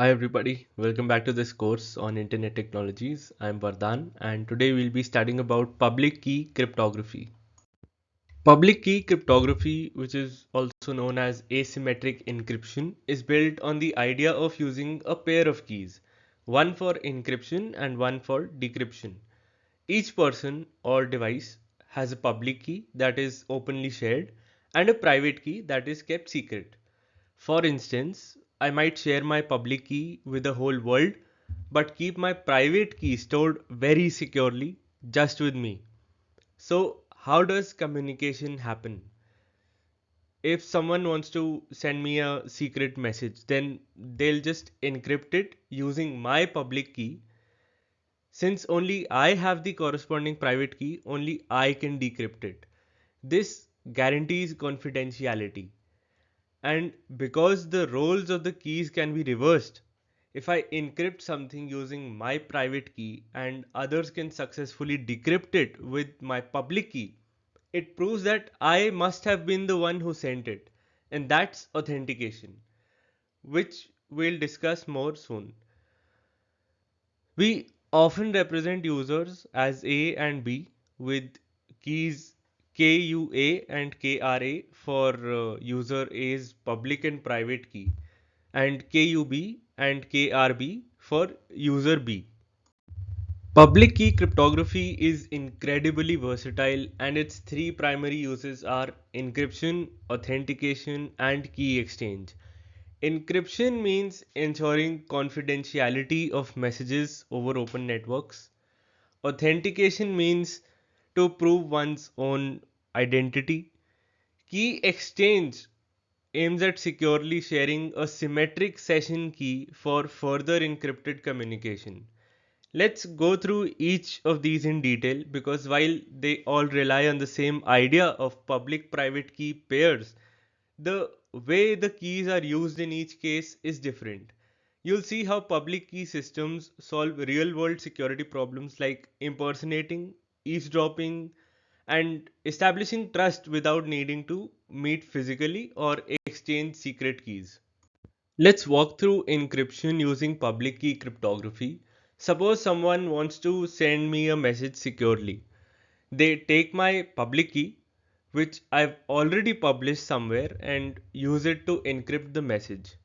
Hi everybody, welcome back to this course on Internet Technologies. I'm Vardan and today we'll be studying about public key cryptography. Public key cryptography, which is also known as asymmetric encryption, is built on the idea of using a pair of keys, one for encryption and one for decryption. Each person or device has a public key that is openly shared and a private key that is kept secret. For instance, I might share my public key with the whole world, but keep my private key stored very securely just with me. So, how does communication happen? If someone wants to send me a secret message, then they'll just encrypt it using my public key. Since only I have the corresponding private key, only I can decrypt it. This guarantees confidentiality. And because the roles of the keys can be reversed, if I encrypt something using my private key and others can successfully decrypt it with my public key, it proves that I must have been the one who sent it. And that's authentication, which we'll discuss more soon. We often represent users as A and B with keys KUA and KRA for user A's public and private key, and KUB and KRB for user B. Public key cryptography is incredibly versatile, and its three primary uses are encryption, authentication, and key exchange. Encryption means ensuring confidentiality of messages over open networks. Authentication means to prove one's own identity. Key exchange aims at securely sharing a symmetric session key for further encrypted communication. Let's go through each of these in detail because while they all rely on the same idea of public private key pairs, the way the keys are used in each case is different. You'll see how public key systems solve real world security problems like impersonating, eavesdropping, and establishing trust without needing to meet physically or exchange secret keys. Let's walk through encryption using public key cryptography. Suppose someone wants to send me a message securely. They take my public key, which I've already published somewhere, and use it to encrypt the message.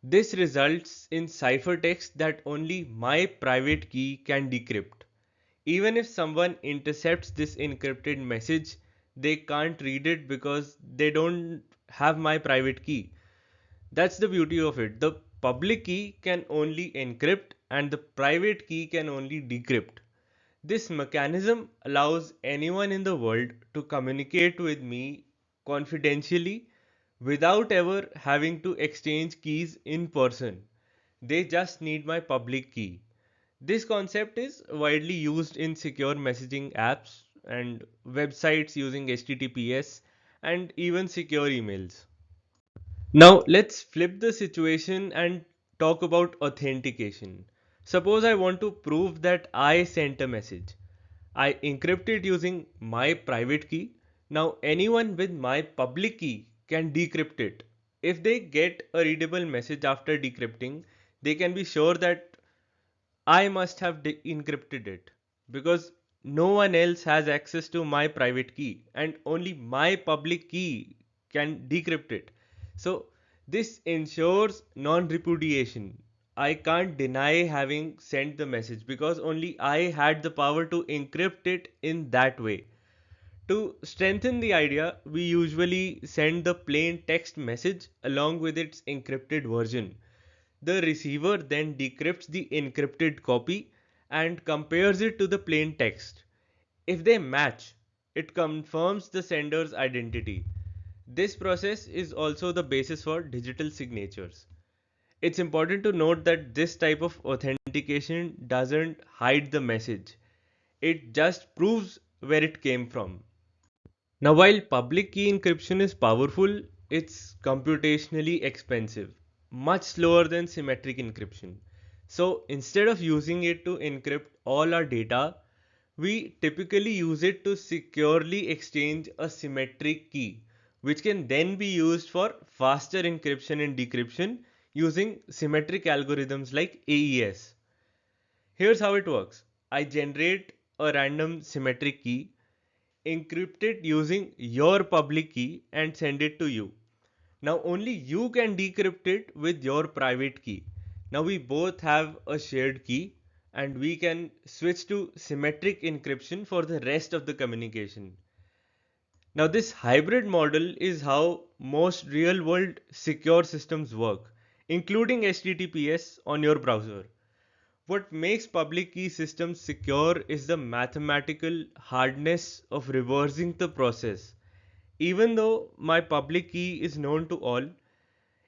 This results in ciphertext that only my private key can decrypt. Even if someone intercepts this encrypted message, they can't read it because they don't have my private key. That's the beauty of it. The public key can only encrypt and the private key can only decrypt. This mechanism allows anyone in the world to communicate with me confidentially without ever having to exchange keys in person. They just need my public key. This concept is widely used in secure messaging apps and websites using HTTPS and even secure emails. Now let's flip the situation and talk about authentication. Suppose I want to prove that I sent a message. I encrypt it using my private key. Now anyone with my public key can decrypt it. If they get a readable message after decrypting, they can be sure that I must have encrypted it because no one else has access to my private key and only my public key can decrypt it. So this ensures non-repudiation. I can't deny having sent the message because only I had the power to encrypt it in that way. To strengthen the idea, we usually send the plain text message along with its encrypted version. The receiver then decrypts the encrypted copy and compares it to the plain text. If they match, it confirms the sender's identity. This process is also the basis for digital signatures. It's important to note that this type of authentication doesn't hide the message, it just proves where it came from. Now, while public key encryption is powerful, it's computationally expensive, much slower than symmetric encryption. So, instead of using it to encrypt all our data, we typically use it to securely exchange a symmetric key, which can then be used for faster encryption and decryption using symmetric algorithms like AES. Here's how it works. I generate a random symmetric key, encrypt it using your public key and send it to you. Now only you can decrypt it with your private key. Now we both have a shared key and we can switch to symmetric encryption for the rest of the communication. Now this hybrid model is how most real world secure systems work, including HTTPS on your browser. What makes public key systems secure is the mathematical hardness of reversing the process. Even though my public key is known to all,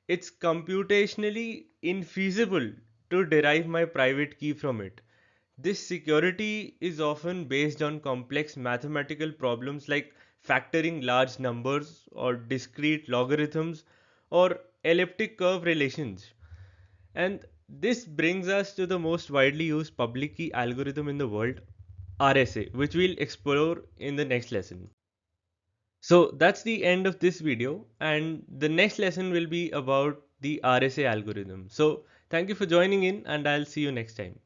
it's computationally infeasible to derive my private key from it. This security is often based on complex mathematical problems like factoring large numbers or discrete logarithms or elliptic curve relations. And this brings us to the most widely used public key algorithm in the world, RSA, which we'll explore in the next lesson. So that's the end of this video, and the next lesson will be about the RSA algorithm. So thank you for joining in, and I'll see you next time.